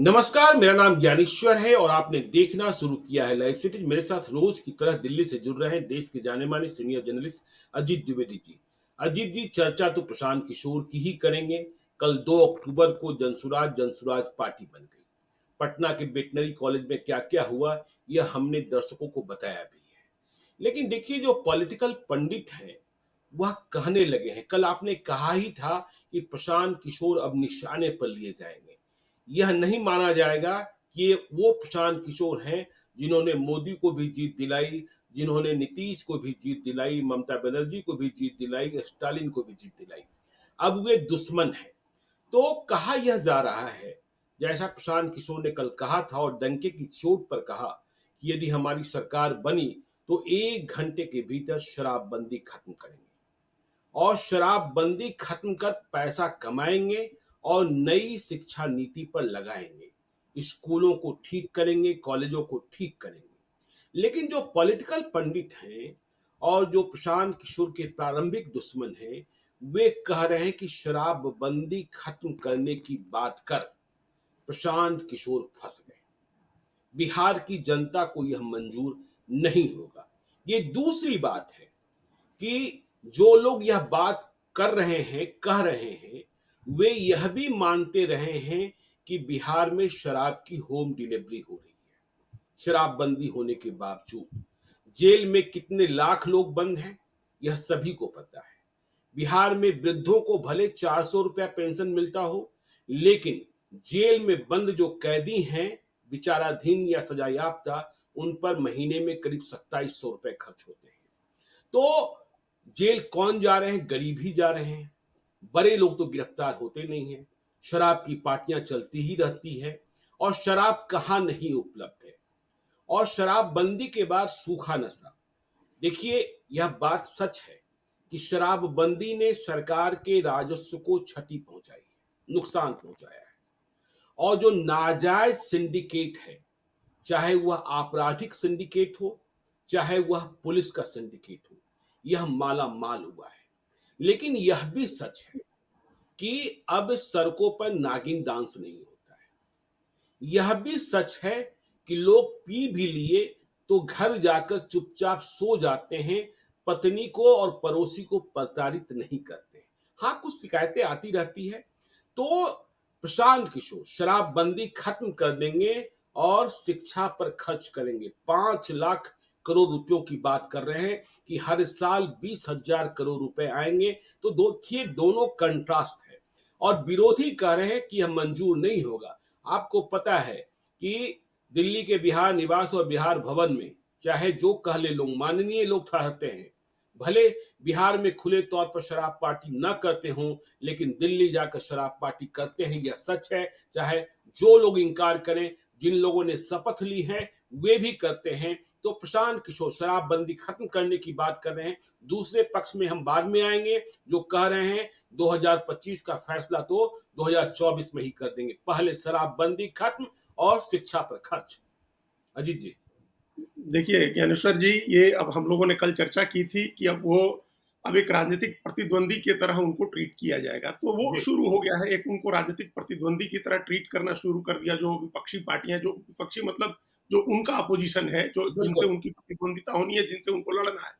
नमस्कार, मेरा नाम ज्ञानेश्वर है और आपने देखना शुरू किया है लाइव सिटी। मेरे साथ रोज की तरह दिल्ली से जुड़ रहे हैं देश के जाने माने सीनियर जर्नलिस्ट अजीत द्विवेदी जी। अजीत जी, चर्चा तो प्रशांत किशोर की ही करेंगे। कल 2 अक्टूबर को जनसुराज पार्टी बन गई। पटना के वेटनरी कॉलेज में क्या क्या हुआ, यह हमने दर्शकों को बताया भी है। लेकिन देखिए, जो पॉलिटिकल पंडित हैं वह कहने लगे हैं। कल आपने कहा ही था कि प्रशांत किशोर अब निशाने पर लिए जाएंगे। यह नहीं माना जाएगा कि ये वो प्रशांत किशोर हैं जिन्होंने मोदी को भी जीत दिलाई, जिन्होंने नीतीश को भी जीत दिलाई, ममता बनर्जी को भी जीत दिलाई, स्टालिन को भी जीत दिलाई। अब वे दुश्मन हैं। तो कहा यह जा रहा है, जैसा प्रशांत किशोर ने कल कहा था और डंके की चोट पर कहा कि यदि हमारी सरकार बनी तो 1 घंटे के भीतर शराबबंदी खत्म करेंगे और शराबबंदी खत्म कर पैसा कमाएंगे और नई शिक्षा नीति पर लगाएंगे। स्कूलों को ठीक करेंगे, कॉलेजों को ठीक करेंगे। लेकिन जो पॉलिटिकल पंडित हैं और जो प्रशांत किशोर के प्रारंभिक दुश्मन हैं, वे कह रहे हैं कि शराबबंदी खत्म करने की बात कर प्रशांत किशोर फंस गए। बिहार की जनता को यह मंजूर नहीं होगा। ये दूसरी बात है कि जो लोग यह बात कर रहे हैं, कह रहे हैं, वे यह भी मानते रहे हैं कि बिहार में शराब की होम डिलीवरी हो रही है। शराबबंदी होने के बावजूद जेल में कितने लाख लोग बंद हैं, यह सभी को पता है। बिहार में वृद्धों को भले 400 रुपया पेंशन मिलता हो, लेकिन जेल में बंद जो कैदी हैं, विचाराधीन या सजायाफ्ता, उन पर महीने में करीब 2700 रुपए खर्च होते हैं। तो जेल कौन जा रहे हैं? गरीब ही जा रहे हैं। बड़े लोग तो गिरफ्तार होते नहीं हैं। शराब की पार्टियां चलती ही रहती है और शराब कहाँ नहीं उपलब्ध है। और शराबबंदी के बाद सूखा नशा, देखिए, यह बात सच है कि शराबबंदी ने सरकार के राजस्व को क्षति पहुंचाई है, नुकसान पहुंचाया है। और जो नाजायज सिंडिकेट है, चाहे वह आपराधिक सिंडिकेट हो, चाहे वह पुलिस का सिंडिकेट हो, यह माला माल हुआ है। लेकिन यह भी सच है कि अब सड़कों पर नागिन डांस नहीं होता है। यह भी सच है कि लोग पी भी लिए तो घर जाकर चुपचाप सो जाते हैं, पत्नी को और पड़ोसी को प्रताड़ित नहीं करते। हाँ, कुछ शिकायतें आती रहती है। तो प्रशांत किशोर शराबबंदी खत्म कर देंगे और शिक्षा पर खर्च करेंगे। 5 लाख करोड़ रुपयों की बात कर रहे हैं कि हर साल 20,000 करोड़ रुपए आएंगे। तो देखिए, दोनों कंट्रास्ट है। और विरोधी कह रहे हैं कि यह मंजूर नहीं होगा। आपको पता है कि दिल्ली के बिहार निवास और बिहार भवन में चाहे जो कह ले लोग, माननीय लोग ठहरते हैं। भले बिहार में खुले तौर पर शराब पार्टी न करते हों, लेकिन दिल्ली जाकर शराब पार्टी करते हैं, यह सच है। चाहे जो लोग इंकार करें, जिन लोगों ने शपथ ली है वे भी करते हैं। तो प्रशांत किशोर शराबबंदी खत्म करने की बात कर रहे हैं। दूसरे पक्ष में हम बाद में आएंगे, जो कह रहे हैं 2025 का फैसला तो 2024 में ही कर देंगे। पहले शराबबंदी खत्म और शिक्षा पर खर्च। अजीत जी। देखिए ज्ञानेश्वर जी, ये अब हम लोगों ने कल चर्चा की थी कि अब एक राजनीतिक प्रतिद्वंदी की तरह उनको ट्रीट किया जाएगा, तो वो जी। शुरू हो गया है। एक उनको राजनीतिक प्रतिद्वंदी की तरह ट्रीट करना शुरू कर दिया। जो विपक्षी पार्टियां, जो विपक्षी मतलब जो उनका अपोजिशन है, जो जिनसे बिल्कुल। उनकी प्रतिद्वंदिता होनी है, जिनसे उनको लड़ना है।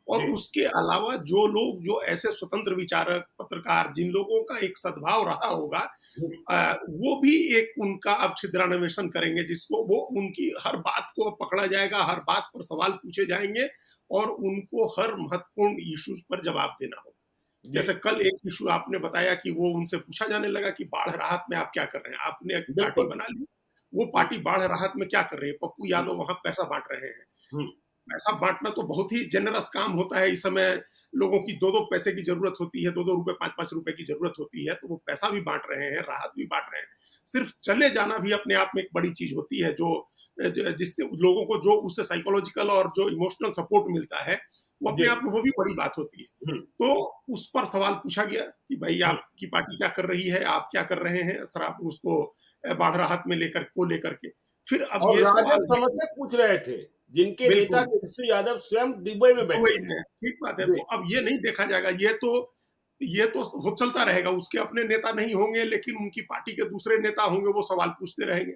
और जी। उसके अलावा जो लोग, जो ऐसे स्वतंत्र विचारक, पत्रकार, जिन लोगों का एक सद्भाव रहा होगा, वो भी एक उनका अब छिद्रान्वेषण करेंगे, जिसको वो उनकी हर बात को पकड़ा जाएगा, हर बात पर सवाल पूछे जाएंगे और उनको हर महत्वपूर्ण इश्यूज पर जवाब देना होगा। जी। जैसे कल एक इशू आपने बताया कि वो उनसे पूछा जाने लगा कि बाढ़ राहत में आप क्या कर रहे हैं? आपने एक पार्टी बिल्कुल। बना ली, वो पार्टी बाढ़ राहत में क्या कर रही है? पप्पू यादव वहां पैसा बांट रहे हैं। हम्म। पैसा बांटना तो बहुत ही जेनरस काम होता है। इस समय लोगों की दो दो पैसे की जरूरत होती है, 2-2 रुपए, 5-5 रुपए की जरूरत होती है, तो वो पैसा भी बांट रहे हैं, राहत भी बांट रहे हैं। सिर्फ चले जाना भी अपने आप में एक बड़ी चीज होती है, जिससे लोगों को जो उससे साइकोलॉजिकल और जो इमोशनल सपोर्ट मिलता है, वो अपने जी। आप में वो भी बड़ी बात होती है। हम्म। तो उस पर सवाल पूछा गया कि भाई हम्म। आपकी पार्टी क्या कर रही है, आप क्या कर रहे हैं शराब उसको बाढ़ राहत में लेकर के। फिर अब और ये राजद सवाल है कि समर्थक पूछ रहे थे, जिनके नेता बिल्कुल तेजस्वी यादव स्वयं दुबई में बैठे वही हैं। है, ठीक बात है। जी। तो अब ये नहीं देखा जाएगा, ये तो ये तो हो चलता रहेगा, उसके अपने नेता नहीं होंगे, लेकिन उनकी पार्टी के दूसरे नेता होंगे, वो सवाल पूछते रहेंगे।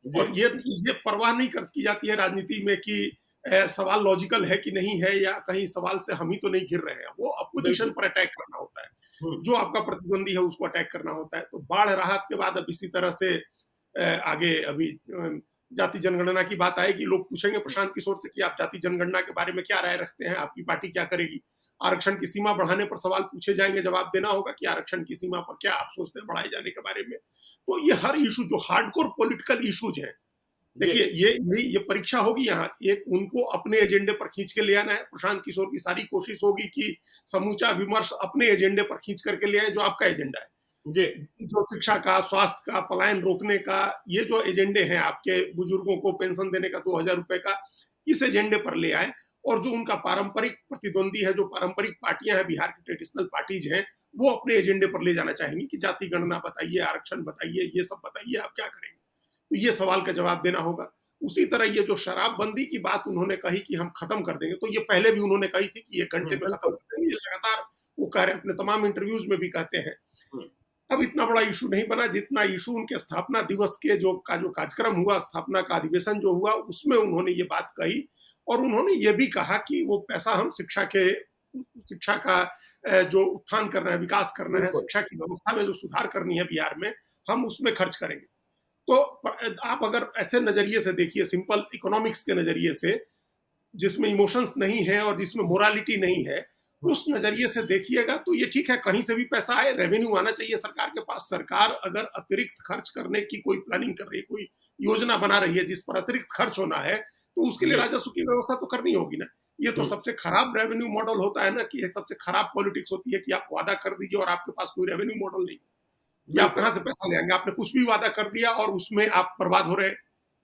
जी, और ये परवाह नहीं कर की जाती है राजनीति में कि सवाल लॉजिकल है कि नहीं है, या कहीं सवाल से हम ही तो नहीं घिर रहे हैं। वो अपोजिशन बिल्कुल। पर अटैक करना होता है। हुँ, जो आपका प्रतिद्वंदी है उसको अटैक करना होता है। तो बाढ़ राहत के बाद अब इसी तरह से आगे अभी जाति जनगणना की बात आएगी। लोग पूछेंगे प्रशांत किशोर से कि आप जाति जनगणना के बारे में क्या राय रखते हैं? आपकी पार्टी क्या करेगी? आरक्षण की सीमा बढ़ाने पर सवाल पूछे जाएँगे, जवाब देना होगा कि आरक्षण की सीमा पर क्या आप सोचते हैं बढ़ाए जाने के बारे में? तो ये हर इश्यू जो हार्डकोर पॉलिटिकल इश्यूज हैं, जी, देखिए ये परीक्षा होगी यहाँ। एक उनको अपने एजेंडे पर खींच के ले आना है। प्रशांत किशोर की सारी कोशिश होगी कि समूचा विमर्श अपने एजेंडे पर खींच करके ले आए, जो आपका एजेंडा है। जी, जो शिक्षा का, स्वास्थ्य का, पलायन रोकने का, ये जो एजेंडे हैं आपके, बुजुर्गों को पेंशन देने का 2000 रुपए का, इस एजेंडे पर ले आए। और जो उनका पारंपरिक प्रतिद्वंदी है, जो पारंपरिक पार्टियां हैं, बिहार की ट्रेडिशनल पार्टीज हैं, वो अपने एजेंडे पर ले जाना चाहेंगी कि जाति गणना बताइए, आरक्षण बताइए, ये सब बताइए, आप क्या करेंगे? तो ये सवाल का जवाब देना होगा। उसी तरह ये जो शराबबंदी की बात उन्होंने कही कि हम खत्म कर देंगे, तो ये पहले भी उन्होंने कही थी कि 1 घंटे हुँ, में खत्म बिल्कुल। कर देंगे। ये लगातार वो कह रहे हैं, अपने तमाम इंटरव्यूज में भी कहते हैं। हुँ, अब इतना बड़ा इशू नहीं बना जितना इशू उनके स्थापना दिवस के जो कार्यक्रम हुआ, स्थापना का अधिवेशन जो हुआ, उसमें उन्होंने ये बात कही। और उन्होंने ये भी कहा कि वो पैसा हम शिक्षा का जो उत्थान करना है, विकास करना है, बिल्कुल। शिक्षा की व्यवस्था में जो सुधार करनी है बिहार में, हम उसमें खर्च करेंगे। तो आप अगर ऐसे नजरिए से देखिए, सिंपल इकोनॉमिक्स के नजरिए से, जिसमें इमोशंस नहीं है और जिसमें मोरालिटी नहीं है, हुँ, उस नजरिए से देखिएगा तो ये ठीक है, कहीं से भी पैसा आए, रेवेन्यू आना चाहिए सरकार के पास। सरकार अगर अतिरिक्त खर्च करने की कोई प्लानिंग कर रही है, कोई योजना बना रही है जिस पर अतिरिक्त खर्च होना है, तो उसके लिए जी, राजस्व की व्यवस्था तो करनी होगी ना। ये तो हुँ, सबसे खराब रेवेन्यू मॉडल होता है ना, कि ये सबसे खराब पॉलिटिक्स होती है कि आप वादा कर दीजिए और आपके पास कोई रेवेन्यू मॉडल नहीं है। या आप बिल्कुल। कहाँ से पैसा ले आएंगे? आपने कुछ भी वादा कर दिया और उसमें आप बर्बाद हो रहे हैं।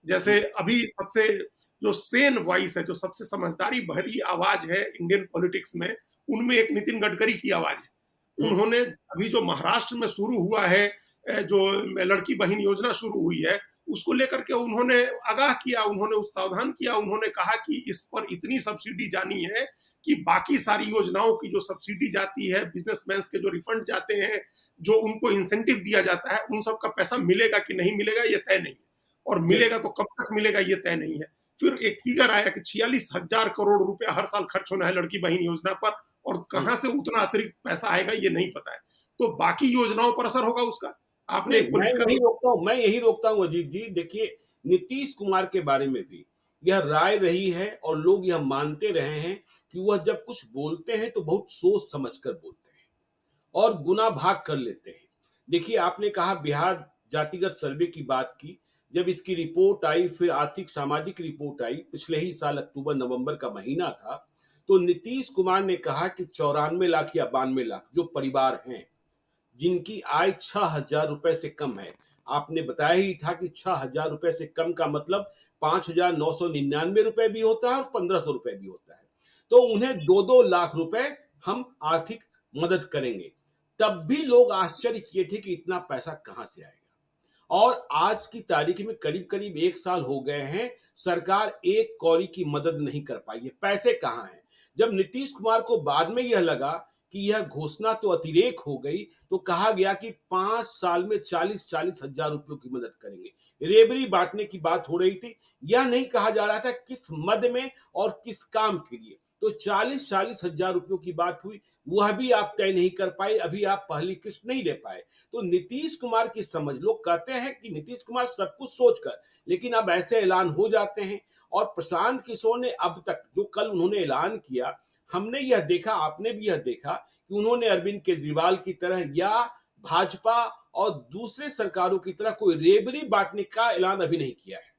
जैसे हुँ, अभी सबसे जो सेन वॉइस है, जो सबसे समझदारी भरी आवाज है इंडियन पॉलिटिक्स में, उनमें एक नितिन गडकरी की आवाज है। हुँ, उन्होंने अभी जो महाराष्ट्र में शुरू हुआ है, जो लड़की बहन योजना शुरू हुई है, उसको लेकर के उन्होंने आगाह किया, उन्होंने उस सावधान किया। उन्होंने कहा कि इस पर इतनी सब्सिडी जानी है कि बाकी सारी योजनाओं की जो सब्सिडी जाती है, बिजनेसमैन के जो रिफंड जाते हैं, जो उनको इंसेंटिव दिया जाता है, उन सब का पैसा मिलेगा कि नहीं मिलेगा ये तय नहीं है। और जी, मिलेगा तो कब तक मिलेगा ये तय नहीं है। फिर एक फिगर आया कि 46,000 करोड़ रुपया हर साल खर्च होना है लड़की बहन योजना पर, और हुँ। कहां से उतना अतिरिक्त पैसा आएगा ये नहीं पता है। तो बाकी योजनाओं पर असर होगा उसका। आपने नहीं, एक पॉलिटिकल मैं यही रोकता हूँ अजीत जी। देखिए, नीतीश कुमार के बारे में भी यह राय रही है और लोग यह मानते रहे हैं कि वह जब कुछ बोलते हैं तो बहुत सोच समझ कर बोलते हैं और गुना भाग कर लेते हैं। देखिए, आपने कहा बिहार जातिगत सर्वे की बात की, जब इसकी रिपोर्ट आई, फिर आर्थिक सामाजिक रिपोर्ट आई, पिछले ही साल अक्टूबर-नवंबर का महीना था, तो नीतीश कुमार ने कहा कि 94 लाख या 92 लाख जो परिवार हैं, जिनकी आय 6,000 रुपए से कम है। आपने बताया ही था कि 6,000 रुपए से कम का मतलब 5,999 रुपए भी होता है और 1,500 रुपए भी होता है। तो उन्हें 2-2 लाख रुपए हम आर्थिक मदद करेंगे। तब भी लोग आश्चर्य किए थे कि इतना पैसा कहाँ से आएगा? और आज की तारीख में करीब-करीब 1 साल हो गए हैं, सरकार एक कौड़ी की मदद नहीं कर पाई है। पैसे कहाँ हैं? जब नीतीश कुमार को बाद में यह लगा कि यह घोषणा तो अतिरेक हो गई, तो कहा गया कि 5 साल में 40-40 हज़ार रुपयों की मदद करेंगे। रेवड़ी बाँटने की बात हो रही थी। यह नहीं कहा जा रहा था किस मद में और किस काम के लिए। तो 40-40 हज़ार रुपयों की बात हुई, वह भी आप तय नहीं कर पाए, अभी आप पहली किस्त नहीं दे पाए। तो नीतीश कुमार की समझ, लोग कहते हैं कि नीतीश कुमार सब कुछ सोचकर, लेकिन अब ऐसे ऐलान हो जाते हैं। और प्रशांत किशोर ने अब तक जो कल उन्होंने ऐलान किया, हमने यह देखा, आपने भी यह देखा कि उन्होंने अरविंद केजरीवाल की तरह या भाजपा और दूसरे सरकारों की तरह कोई रेवड़ी बांटने का ऐलान अभी नहीं किया है।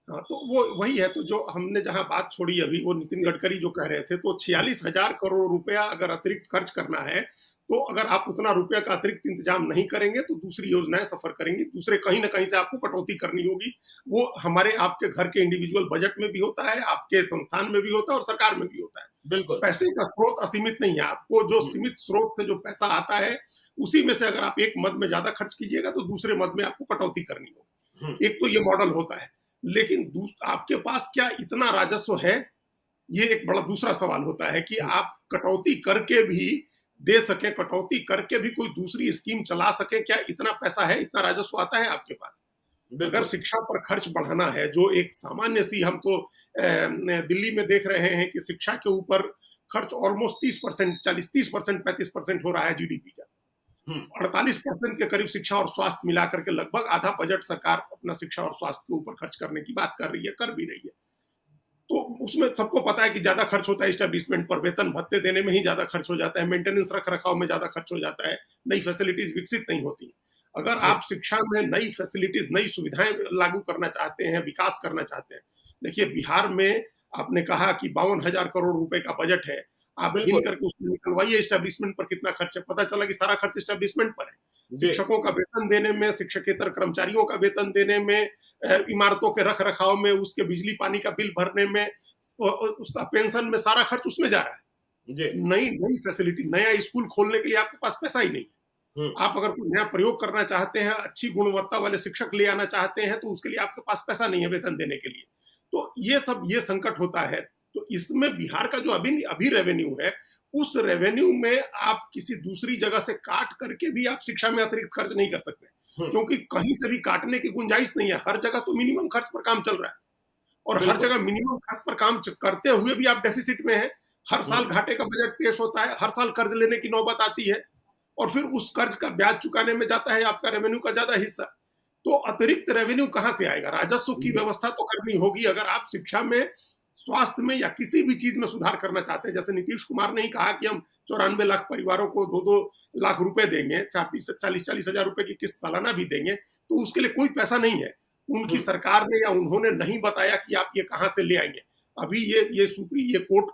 हाँ, तो वो वही है। तो जो हमने जहाँ बात छोड़ी अभी, वो नितिन जी, गडकरी जो कह रहे थे, तो 46,000 करोड़ रुपया अगर अतिरिक्त खर्च करना है, तो अगर आप उतना रुपया का अतिरिक्त इंतजाम नहीं करेंगे तो दूसरी योजनाएं सफर करेंगी, दूसरे कहीं ना कहीं से आपको कटौती करनी होगी। वो हमारे आपके घर के इंडिविजुअल बजट में भी होता है, आपके संस्थान में भी होता है और सरकार में भी होता है। बिल्कुल। पैसे का स्रोत असीमित नहीं है। आपको जो हुँ, सीमित स्रोत से जो पैसा आता है, उसी में से अगर आप एक मद में ज्यादा खर्च कीजिएगा तो दूसरे मद में आपको कटौती करनी हुँ, होगी। एक तो ये मॉडल होता है। लेकिन आपके पास क्या इतना राजस्व है, ये एक बड़ा दूसरा सवाल होता है कि हुँ, आप कटौती करके भी दे सकें, कटौती करके भी कोई दूसरी स्कीम चला सकें, क्या इतना पैसा है, इतना राजस्व आता है आपके पास? अगर बिल्कुल। शिक्षा पर खर्च बढ़ाना है, जो एक सामान्य सी हम तो दिल्ली में देख रहे हैं कि शिक्षा के ऊपर खर्च ऑलमोस्ट 30%, 40-30%, 35% हो रहा है जीडीपी का। हुँ, 48% के करीब शिक्षा और स्वास्थ्य मिला करके लगभग आधा बजट सरकार अपना शिक्षा और स्वास्थ्य के ऊपर खर्च करने की बात कर रही है, कर भी रही है। तो उसमें सबको पता है कि ज्यादा खर्च होता है एस्टेब्लिशमेंट पर, वेतन भत्ते देने में ही ज्यादा खर्च हो जाता है, मेंटेनेंस रख रखाव में ज्यादा खर्च हो जाता है, नई फैसिलिटीज विकसित नहीं होती। अगर जी, आप शिक्षा में नई फैसिलिटीज, नई सुविधाएं लागू करना चाहते हैं, विकास करना चाहते हैं, देखिए बिहार में आपने कहा कि 52,000 करोड़ रुपए का बजट है, आप गिन बिल्कुल। करके उसमें निकलवाइए एस्टेब्लिशमेंट पर कितना खर्च है, पता चला कि सारा खर्च एस्टेब्लिशमेंट पर है। जी, शिक्षकों का वेतन देने में, शिक्षकेतर कर्मचारियों का वेतन देने में, इमारतों के रख रखाव में, उसके बिजली पानी का बिल भरने में, पेंशन में, सारा खर्च उसमें जा रहा है। जी। नई नई फैसिलिटी, नया स्कूल खोलने के लिए आपके पास पैसा ही नहीं है। हुँ, आप अगर कोई नया प्रयोग करना चाहते हैं, अच्छी गुणवत्ता वाले शिक्षक ले आना चाहते हैं, तो उसके लिए आपके पास पैसा नहीं है वेतन देने के लिए। तो ये संकट होता है। तो इसमें बिहार का जो अभी अभी रेवेन्यू है, उस रेवेन्यू में आप किसी दूसरी जगह से काट करके भी आप शिक्षा में अतिरिक्त खर्च नहीं कर सकते, हुँ, क्योंकि कहीं से भी काटने की गुंजाइश नहीं है। हर जगह तो मिनिमम खर्च पर काम चल रहा है, और हर बिल्कुल। जगह मिनिमम खर्च पर काम करते हुए भी आप डेफिसिट में हैं। हर हुँ, साल घाटे का बजट पेश होता है, हर साल कर्ज लेने की नौबत आती है, और फिर उस कर्ज का ब्याज चुकाने में जाता है आपका रेवेन्यू का ज्यादा हिस्सा। तो अतिरिक्त रेवेन्यू कहां से आएगा? राजस्व की जी, व्यवस्था तो करनी होगी अगर आप शिक्षा में, स्वास्थ्य में, या किसी भी चीज में सुधार करना चाहते हैं। जैसे नीतीश कुमार ने ही कहा कि हम 94 लाख परिवारों को 2-2 लाख रुपए देंगे, 40-40 हजार रुपए की किस्त सालाना भी देंगे, तो उसके लिए कोई पैसा नहीं है। उनकी हुँ, सरकार ने या उन्होंने नहीं बताया कि आप ये कहां से ले आएंगे। अभी ये कोर्ट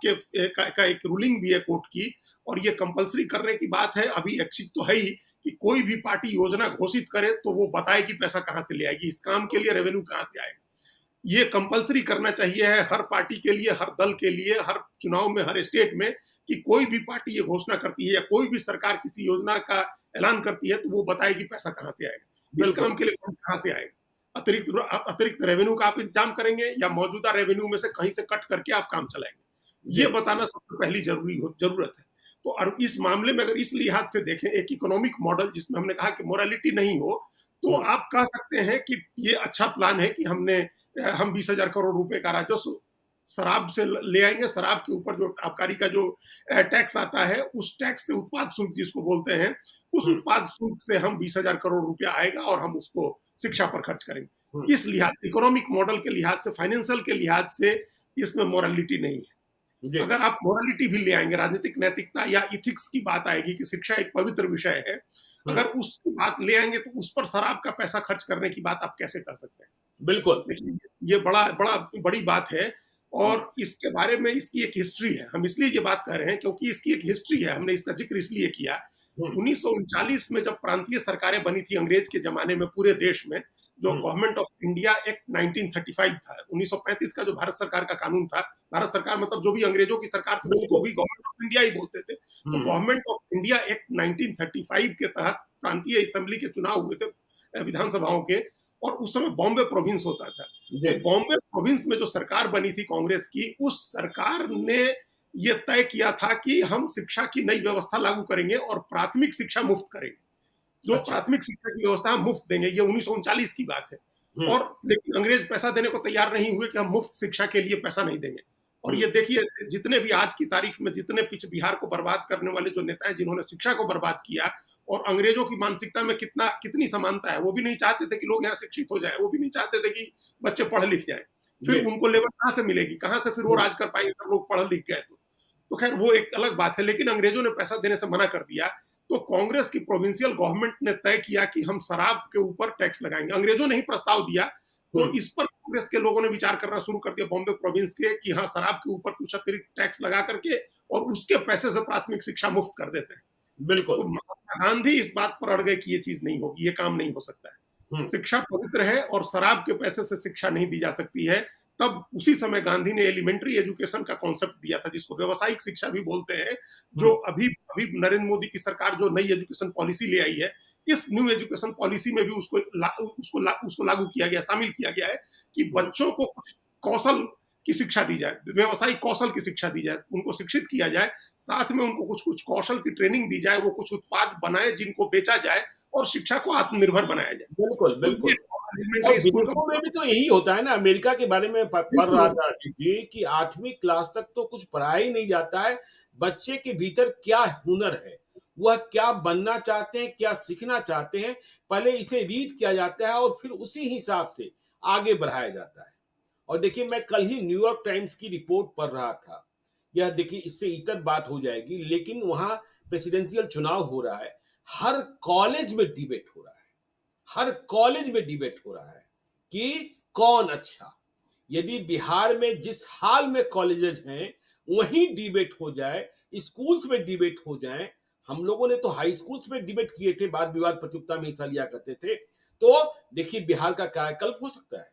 का एक रूलिंग भी है कोर्ट की, और ये कंपलसरी करने की बात है। अभी ऐच्छिक तो है ही कि कोई भी पार्टी योजना घोषित करे तो वो बताए कि पैसा कहां से ले आएगी, इस काम के लिए रेवेन्यू कहां से आएगा। ये कंपलसरी करना चाहिए है हर पार्टी के लिए, हर दल के लिए, हर चुनाव में, हर स्टेट में, कि कोई भी पार्टी ये घोषणा करती है या कोई भी सरकार किसी योजना का ऐलान करती है, तो वो बताएगी पैसा कहां से आएगा, इस बिल्कुल। काम के लिए फंड कहां से आएगा। अतिरिक्त रेवेन्यू का आप इंतजाम करेंगे या मौजूदा रेवेन्यू में से कहीं से कट करके आप काम चलाएंगे, जी, ये बताना सबसे पहली जरूरत है। तो और इस मामले में अगर इस लिहाज से देखें, एक इकोनॉमिक मॉडल जिसमें हमने कहा कि मोरालिटी नहीं हो, तो हुँ, आप कह सकते हैं कि ये अच्छा प्लान है कि हम 20,000 करोड़ रुपए का राजस्व शराब से ले आएंगे। शराब के ऊपर जो आबकारी का जो टैक्स आता है, उस टैक्स से, उत्पाद शुल्क जिसको बोलते हैं, उस हुँ, उत्पाद शुल्क से हम 20,000 करोड़ रुपया आएगा और हम उसको शिक्षा पर खर्च हुँ, करेंगे। इस लिहाज से, इकोनॉमिक मॉडल के लिहाज से, फाइनेंशियल के लिहाज से, इसमें मोरालिटी नहीं है। जी, अगर आप मोरालिटी भी ले आएंगे, राजनीतिक नैतिकता या इथिक्स की बात आएगी कि शिक्षा एक पवित्र विषय है, हुँ, अगर उसकी बात ले आएंगे तो उस पर शराब का पैसा खर्च करने की बात आप कैसे कर सकते हैं? बिल्कुल। देखिए, ये बड़ी बात है, हुँ, और इसके बारे में इसकी एक हिस्ट्री है। हम इसलिए ये बात कर रहे हैं क्योंकि इसकी एक हिस्ट्री है। हमने इसका जिक्र इसलिए किया, हुँ, 1939 में जब प्रांतीय सरकारें बनी थी अंग्रेज के जमाने में पूरे देश में, जो हुँ, गवर्नमेंट ऑफ इंडिया एक्ट 1935 था, 1935 का जो भारत सरकार का कानून था, भारत सरकार मतलब जो भी अंग्रेजों की सरकार थी उसको बिल्कुल। भी गवर्नमेंट ऑफ इंडिया ही बोलते थे। तो हुँ, गवर्नमेंट ऑफ इंडिया एक्ट 1935 के तहत प्रांतीय असेंबली के चुनाव हुए थे, विधानसभाओं के, और उस समय बॉम्बे प्रोविंस होता था। जी, तो बॉम्बे प्रोविंस में जो सरकार बनी थी कांग्रेस की, उस सरकार ने ये तय किया था कि हम शिक्षा की नई व्यवस्था लागू करेंगे और प्राथमिक शिक्षा मुफ्त करेंगे। जो अच्छा। प्राथमिक शिक्षा की व्यवस्था हम मुफ्त देंगे, ये 1939 की बात है। हुँ, और लेकिन अंग्रेज पैसा देने को तैयार नहीं हुए कि हम मुफ्त शिक्षा के लिए पैसा नहीं देंगे। और हुँ, ये देखिए, जितने भी आज की तारीख में जितने पिछ बिहार को बर्बाद करने वाले जो नेता हैं जिन्होंने शिक्षा को बर्बाद किया, और अंग्रेजों की मानसिकता में कितनी समानता है। वो भी नहीं चाहते थे कि लोग यहाँ शिक्षित हो जाए, वो भी नहीं चाहते थे कि बच्चे पढ़ लिख जाए। जी, फिर उनको लेबर कहाँ से मिलेगी, कहाँ से फिर वो हुँ, राज कर पाएंगे अगर लोग पढ़ लिख गए तो खैर वो एक अलग बात है, लेकिन अंग्रेजों ने पैसा देने से मना कर दिया। तो कांग्रेस की प्रोविंशियल गवर्नमेंट ने तय किया कि हम शराब के ऊपर टैक्स लगाएंगे। अंग्रेजों ने ही प्रस्ताव दिया, हुँ, तो इस पर कांग्रेस के लोगों ने विचार करना शुरू कर दिया बॉम्बे प्रोविंस के, कि हाँ, शराब के ऊपर कुछ अतिरिक्त टैक्स लगा करके और उसके पैसे से प्राथमिक शिक्षा मुफ्त कर देते हैं। बिल्कुल। तो महात्मा गांधी इस बात पर अड़ गए कि ये चीज नहीं होगी, ये काम नहीं हो सकता है। हुँ, शिक्षा पवित्र है और शराब के पैसे से शिक्षा नहीं दी जा सकती है। तब उसी समय गांधी ने एलिमेंट्री एजुकेशन का कॉन्सेप्ट दिया था, जिसको व्यावसायिक शिक्षा भी बोलते हैं, हुँ, जो अभी अभी नरेंद्र मोदी की सरकार जो नई एजुकेशन पॉलिसी ले आई है, इस न्यू एजुकेशन पॉलिसी में भी उसको लागू किया गया, शामिल किया गया है कि हुँ, बच्चों को कुछ कौशल की शिक्षा दी जाए, व्यावसायिक कौशल की शिक्षा दी जाए, उनको शिक्षित किया जाए, साथ में उनको कुछ-कुछ कौशल की ट्रेनिंग दी जाए, वो कुछ उत्पाद बनाएँ जिनको बेचा जाए और शिक्षा को आत्मनिर्भर बनाया जाए। बिल्कुल, तो ये बिल्कुल। और एलिमेंट्री स्कूल का विदेशों में भी तो यही होता है ना, अमेरिका के बारे में पढ़ बिल्कुल रहा होता था अजीत जी कि 8वीं क्लास तक तो कुछ पढ़ाया ही नहीं जाता है, बच्चे के भीतर क्या हुनर है, वह क्या बनना चाहते हैं, क्या सीखना चाहते हैं, पहले इसे रीड किया जाता है और फिर उसी हिसाब से आगे बढ़ाया जाता है। और देखिए मैं कल ही न्यूयॉर्क टाइम्स की रिपोर्ट पढ़ रहा था, यह देखिए इससे इतर बात हो जाएगी, लेकिन वहाँ प्रेसिडेंशियल चुनाव हो रहा है, हर कॉलेज में डिबेट हो रहा है। हर कॉलेज में डिबेट हो रहा है कि कौन अच्छा। यदि बिहार में जिस हाल में कॉलेजेस हैं वहीं डिबेट हो जाए, स्कूल्स में डिबेट हो जाए, हम लोगों ने तो हाई स्कूल्स में डिबेट किए थे, वाद विवाद प्रतियोगिता में हिस्सा लिया करते थे, तो देखिए बिहार का कायाकल्प हो सकता है।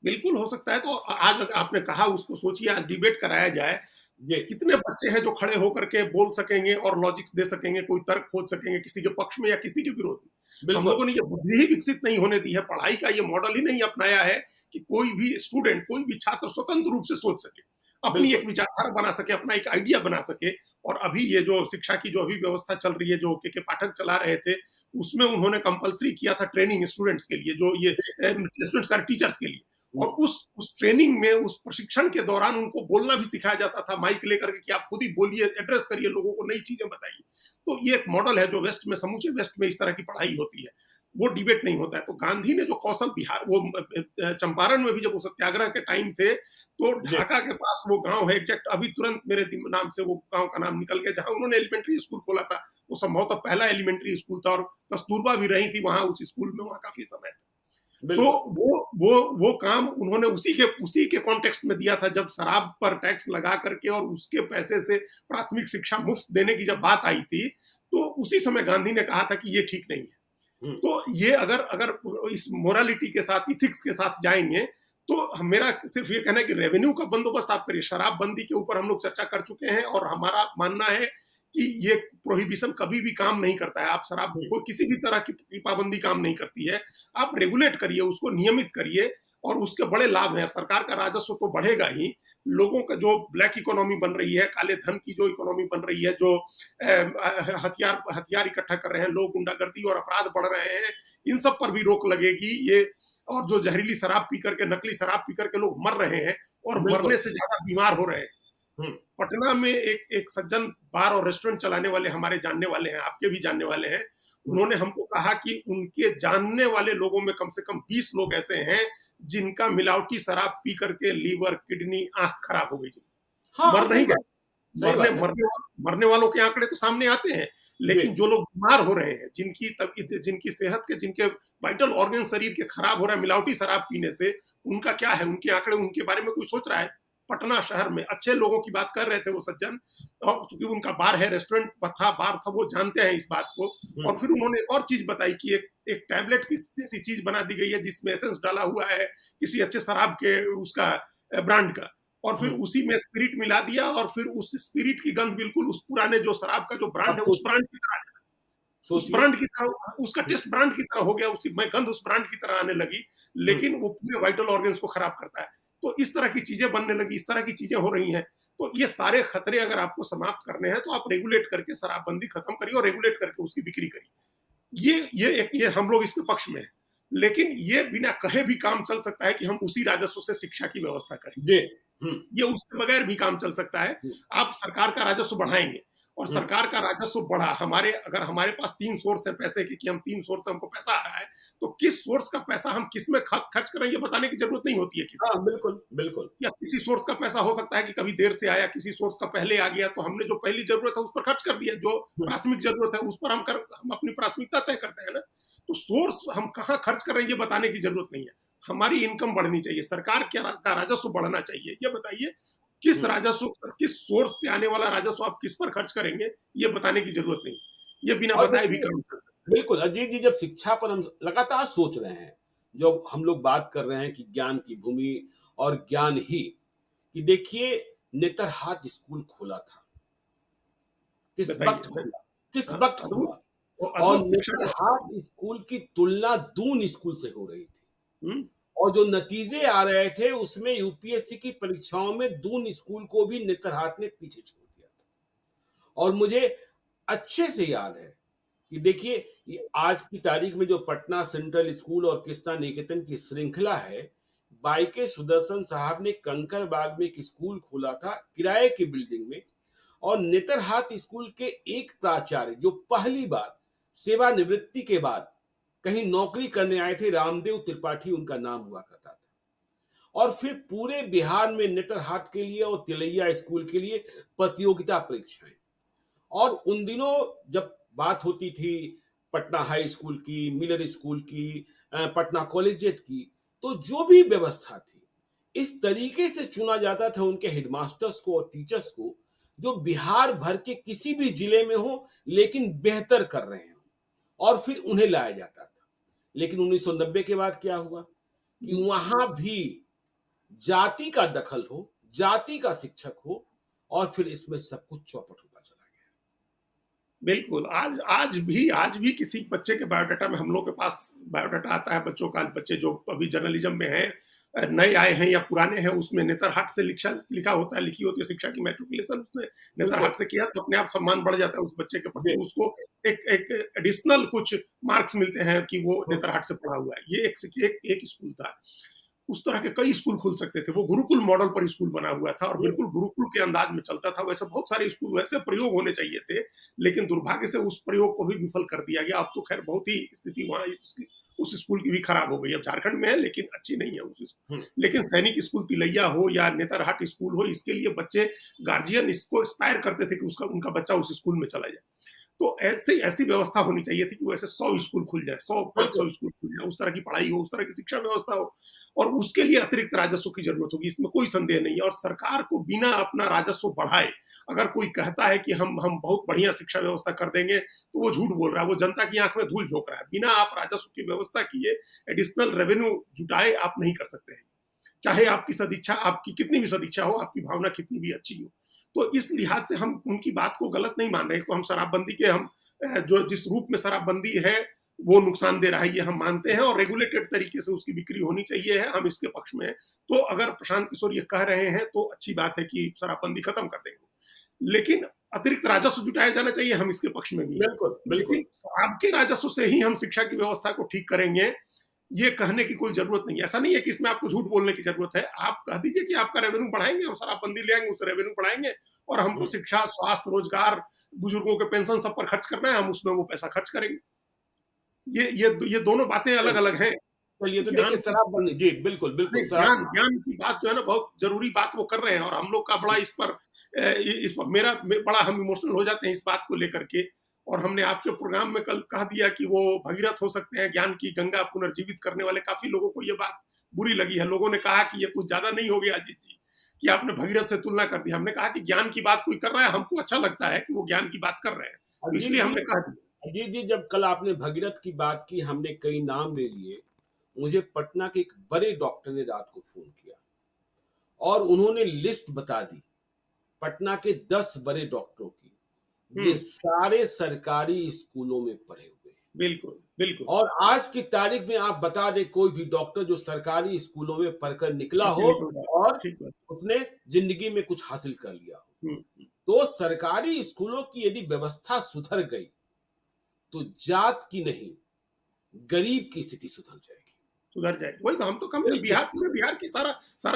बिल्कुल हो सकता है। तो आज आपने कहा उसको सोचिए, आज डिबेट कराया जाए, जी, कितने बच्चे हैं जो खड़े होकर के बोल सकेंगे और लॉजिक्स दे सकेंगे, कोई तर्क खोज सकेंगे किसी के पक्ष में या किसी के विरोध में। हम बिल्कुल, लोगों ने ये बुद्धि ही विकसित नहीं होने दी है, पढ़ाई का ये मॉडल ही नहीं अपनाया है कि कोई भी स्टूडेंट, कोई भी छात्र स्वतंत्र रूप से सोच सके, अपनी बिल्कुल। एक विचारधारा बना सके, अपना एक आइडिया बना सके। और अभी ये जो शिक्षा की जो अभी व्यवस्था चल रही है, जो के पाठक चला रहे थे, उसमें उन्होंने कंपल्सरी किया था ट्रेनिंग स्टूडेंट्स के लिए, जो ये स्टूडेंट्स का टीचर्स के लिए। और हुँ, उस ट्रेनिंग में, उस प्रशिक्षण के दौरान उनको बोलना भी सिखाया जाता था माइक लेकर के कि आप खुद ही बोलिए, एड्रेस करिए लोगों को, नई चीजें बताइए। तो ये एक मॉडल है जो वेस्ट में, समूचे वेस्ट में इस तरह की पढ़ाई होती है, वो डिबेट नहीं होता है। तो गांधी ने जो कौशल बिहार, वो चंपारण में भी जब वो सत्याग्रह के टाइम थे, तो जी, ढाका के पास वो गांव है, एग्जैक्ट अभी तुरंत मेरे नाम से वो गांव का नाम निकल गया, जहां उन्होंने एलिमेंट्री स्कूल खोला था। वो संभवतः पहला एलिमेंट्री स्कूल था और कस्तूरबा भी रही थी वहां उस स्कूल में, वहां काफी समय। तो बिल्कुल, वो काम उन्होंने उसी के कॉन्टेक्स्ट में दिया था, जब शराब पर टैक्स लगा करके और उसके पैसे से प्राथमिक शिक्षा मुफ्त देने की जब बात आई थी, तो उसी समय गांधी ने कहा था कि ये ठीक नहीं है। हुँ, तो ये अगर अगर इस मोरालिटी के साथ, इथिक्स के साथ जाएंगे, तो मेरा सिर्फ ये कहना है कि रेवेन्यू का बंदोबस्त आप करिए। शराबबंदी के ऊपर हम लोग चर्चा कर चुके हैं और हमारा मानना है कि ये प्रोहिबिशन कभी भी काम नहीं करता है। आप शराब, हुँ, कोई किसी भी तरह की पाबंदी काम नहीं करती है। आप रेगुलेट करिए, उसको नियमित करिए और उसके बड़े लाभ हैं। सरकार का राजस्व तो बढ़ेगा ही, लोगों का जो ब्लैक इकोनॉमी बन रही है, काले धन की जो इकोनॉमी बन रही है, जो हथियार हथियार इकट्ठा कर रहे हैं लोग, गुंडागर्दी और अपराध बढ़ रहे हैं, इन सब पर भी रोक लगेगी। ये और जो जहरीली शराब पी करके, नकली शराब पी करके लोग मर रहे हैं और बिल्कुल, मरने से ज्यादा बीमार हो रहे हैं। हुँ, पटना में एक सज्जन बार और रेस्टोरेंट चलाने वाले, हमारे जानने वाले हैं, आपके भी जानने वाले हैं। हुँ, उन्होंने हमको कहा कि उनके जानने वाले लोगों में कम से कम 20 लोग ऐसे हैं जिनका मिलावटी शराब पी करके लीवर, किडनी, आंख खराब हो गई जी। हाँ, मर नहीं गए, सही बात है। मरने वालों के आंकड़े तो सामने आते हैं, जी, लेकिन जो लोग बीमार हो रहे हैं, जिनकी सेहत के, जिनके वाइटल ऑर्गन शरीर के खराब हो रहा है मिलावटी शराब पीने से, उनका क्या है? उनके आंकड़े, उनके बारे में कोई सोच रहा है? पटना शहर में अच्छे लोगों की बात कर रहे थे वो सज्जन, और चूंकि उनका बार है, रेस्टोरेंट था, बार था, वो जानते हैं इस बात को। हुँ, और फिर उन्होंने एक और चीज बताई कि एक टैबलेट की जैसी चीज बना दी गई है जिसमें एसेंस डाला हुआ है किसी अच्छे शराब के, उसका ब्रांड का, और फिर हुँ, उसी में स्पिरिट मिला दिया और फिर उस स्पिरिट की गंध बिल्कुल उस पुराने जो शराब का जो ब्रांड अब है, उस ब्रांड की तरह, उस सोचिए। ब्रांड की तरह, उसका हुँ, टेस्ट ब्रांड की तरह हो गया, उसकी मैं गंध उस ब्रांड की तरह आने लगी, हुँ, लेकिन वो पूरे वाइटल ऑर्गन्स को खराब करता है। तो इस तरह की चीजें बनने लगी, इस तरह की चीजें हो रही हैं। तो ये सारे खतरे अगर आपको समाप्त करने हैं, तो आप रेगुलेट करके शराबबंदी खत्म करिए और रेगुलेट करके उसकी बिक्री करिए। ये हम लोग इसके पक्ष में हैं। लेकिन ये बिना कहे भी काम चल सकता है कि हम उसी राजस्व से शिक्षा की व्यवस्था करें। जी, हुँ, ये उसके बगैर भी काम चल सकता है। हुँ, आप सरकार का राजस्व बढ़ाएँगे और हुँ, सरकार का राजस्व बढ़ा, अगर हमारे पास 3 सोर्स है पैसे के, कि हम 3 सोर्स से हमको पैसा आ रहा है, तो किस सोर्स का पैसा हम किस में खर्च कर रहे हैं, ये बताने की ज़रूरत नहीं होती है किसी हाँ, को। बिल्कुल, बिल्कुल। या किसी सोर्स का पैसा हो सकता है कि कभी देर से आया, किसी सोर्स का पहले आ गया, तो हमने जो पहली ज़रूरत है उस पर खर्च कर दिया, जो हुँ, प्राथमिक ज़रूरत है उस पर हम अपनी प्राथमिकता तय करते हैं ना। तो सोर्स हम कहाँ खर्च कर रहे हैं ये बताने की ज़रूरत नहीं है। हमारी इनकम बढ़नी चाहिए, सरकार का राजस्व बढ़ना चाहिए। ये बताइए किस हुँ, राजस्व, किस सोर्स से आने वाला राजस्व आप किस पर खर्च करेंगे, ये बताने की ज़रूरत नहीं है। ये बिना और बताए भी देखिए काम चल सकता बिल्कुल, अजीत जी जब शिक्षा पर हम लगातार सोच रहे हैं, जो हम लोग बात कर रहे हैं कि ज्ञान की भूमि और ज्ञान ही, कि देखिए नेतरहाट स्कूल खोला था, है। किस बताइए वक़्त मैं, खुला? किस हाँ, वक़्त अद्भुत, खुला? वो और अद्भुत शिक्षा व्यवस्था। नेतरहाट स्कूल की तुलना दून स्कूल से हो रही थी। हुँ, और जो नतीजे आ रहे थे उसमें यूपीएससी की परीक्षाओं में दून स्कूल को भी नेतरहाट ने पीछे छोड़ दिया था। और मुझे अच्छे से याद है कि देखिए, ये आज की तारीख में जो पटना सेंट्रल स्कूल और कृष्णा निकेतन की श्रृंखला है, बाईके सुदर्शन साहब ने कंकड़बाग में एक स्कूल खोला था किराए की बिल्डिंग में। और नेतरहाट स्कूल के एक प्राचार्य जो पहली बार सेवानिवृत्ति के बाद कहीं नौकरी करने आए थे, रामदेव त्रिपाठी उनका नाम हुआ करता था। और फिर पूरे बिहार में नेतरहाट के लिए और तिलैया स्कूल के लिए प्रतियोगिता परीक्षाएं। और उन दिनों जब बात होती थी पटना हाई स्कूल की, मिलर स्कूल की, पटना कॉलेजिएट की, तो जो भी व्यवस्था थी इस तरीके से चुना जाता था उनके हेडमास्टर्स को और टीचर्स को, जो बिहार भर के किसी भी जिले में हो लेकिन बेहतर कर रहे हो, और फिर उन्हें लाया जाता था। लेकिन 1990 के बाद क्या हुआ कि वहां भी जाति का दखल हो, जाति का शिक्षक हो, और फिर इसमें सब कुछ चौपट होता चला गया। बिल्कुल, आज भी किसी बच्चे के बायोडाटा में, हम लोग के पास बायोडाटा आता है बच्चों का, बच्चे जो अभी जर्नलिज्म में हैं, नए आए हैं या पुराने हैं, उसमें नेतरहाट से लिखा होता है, लिखी होती है शिक्षा की मैट्रिकुलेशन, उसने बिल्कुल। नेतरहाट से किया तो अपने आप सम्मान बढ़ जाता है उस बच्चे के जी। प्रति, उसको एक एक एडिशनल कुछ मार्क्स मिलते हैं कि वो हम्म। नेतरहाट से पढ़ा हुआ है। ये एक स्कूल था। उस तरह के कई स्कूल खुल सकते थे। वो गुरुकुल मॉडल पर स्कूल बना हुआ था और बिल्कुल गुरुकुल के अंदाज में चलता था। वैसे बहुत सारे स्कूल, वैसे प्रयोग होने चाहिए थे, लेकिन दुर्भाग्य से उस प्रयोग को भी विफल कर दिया गया। अब तो खैर बहुत ही स्थिति वहाँ उस स्कूल की भी खराब हो गई। अब झारखंड में है लेकिन अच्छी नहीं है हम्म। लेकिन सैनिक स्कूल तिलैया हो या नेतरहाट स्कूल हो, इसके लिए बच्चे, गार्जियन इसको एस्पायर करते थे कि उसका उनका बच्चा उस स्कूल में चला जाए। तो ऐसी व्यवस्था होनी चाहिए थी कि वैसे 100 स्कूल खुल जाए, 100 500 बिल्कुल। स्कूल खुल जाए, उस तरह की पढ़ाई हो, उस तरह की शिक्षा व्यवस्था हो, और उसके लिए अतिरिक्त राजस्व की जरूरत होगी, इसमें कोई संदेह नहीं है। और सरकार को बिना अपना राजस्व बढ़ाए, अगर कोई कहता है कि हम बहुत बढ़िया शिक्षा व्यवस्था कर देंगे, तो वो झूठ बोल रहा है, वो जनता की आंख में धूल झोंक रहा है। बिना आप राजस्व की व्यवस्था किए, एडिशनल रेवेन्यू जुटाए, आप नहीं कर सकते हैं। चाहे आपकी सदिच्छा, आपकी कितनी भी सदिच्छा हो, आपकी भावना कितनी भी अच्छी हो। तो इस लिहाज से हम उनकी बात को गलत नहीं मान रहे। तो हम शराबबंदी के, हम जो जिस रूप में शराबबंदी है वो नुकसान दे रहा है, ये हम मानते हैं, और रेगुलेटेड तरीके से उसकी बिक्री होनी चाहिए है, हम इसके पक्ष में हैं। तो अगर प्रशांत किशोर ये कह रहे हैं तो अच्छी बात है कि शराबबंदी खत्म कर देंगे, लेकिन अतिरिक्त राजस्व जुटाया जाना चाहिए, हम इसके पक्ष में भी हैं। बिल्कुल। लेकिन बिल्कुल। शराब के राजस्व से ही हम शिक्षा की व्यवस्था को ठीक करेंगे, ये कहने की कोई जरूरत नहीं है। ऐसा नहीं है कि इसमें आपको झूठ बोलने की जरूरत है। आप कह दीजिए कि आपका रेवेन्यू बढ़ाएंगे, हम शराबबंदी ले आएंगे, उससे रेवेन्यू बढ़ाएंगे, और हमको हम्म। शिक्षा, स्वास्थ्य, रोजगार, बुजुर्गों के पेंशन सब पर खर्च करना है, हम उसमें वो पैसा खर्च करेंगे। ये दोनों बातें अलग चलिए। अलग हैं। चलिए, तो देखिए ज्ञान की, शराबबंदी, जी बिल्कुल बिल्कुल नहीं, शराब। ज्ञान की बात जो है ना, बहुत जरूरी बात वो कर रहे हैं, और हम लोग का बड़ा इस पर इस पर बड़ा हम इमोशनल हो जाते हैं इस बात को लेकर के। और हमने आपके प्रोग्राम में कल कह दिया कि वो भगीरथ हो सकते हैं, ज्ञान की गंगा पुनर्जीवित करने वाले। काफी लोगों को ये बात बुरी लगी है। लोगों ने कहा कि ये कुछ ज्यादा नहीं हो गया अजीत जी, कि आपने भगीरथ से तुलना कर दी। हमने कहा कि ज्ञान की बात कोई कर रहा है, हमको अच्छा लगता है कि वो ज्ञान की बात कर रहे हैं, तो अजीत इसलिए जी, हमने कह दिया। अजीत जी, जब कल आपने भगीरथ की बात की, हमने कई नाम ले लिए। मुझे पटना के एक बड़े डॉक्टर ने रात को फोन किया और उन्होंने लिस्ट बता दी पटना के 10 बड़े डॉक्टरों की। ये हम्म। सारे सरकारी स्कूलों में पढ़े हुए हैं। बिल्कुल बिल्कुल। और आज की तारीख में आप बता दें कोई भी डॉक्टर जो सरकारी स्कूलों में पढ़कर निकला ठीक है, हो निकल गया। और ठीक है। उसने जिंदगी में कुछ हासिल कर लिया हो, हम्म। तो सरकारी स्कूलों की यदि व्यवस्था सुधर गई तो जात की नहीं, गरीब की स्थिति सुधर जाएगी। सुधर जाएगी। वही तो हम तो कम, बिल्कुल। बिहार, पूरे बिहार की सारी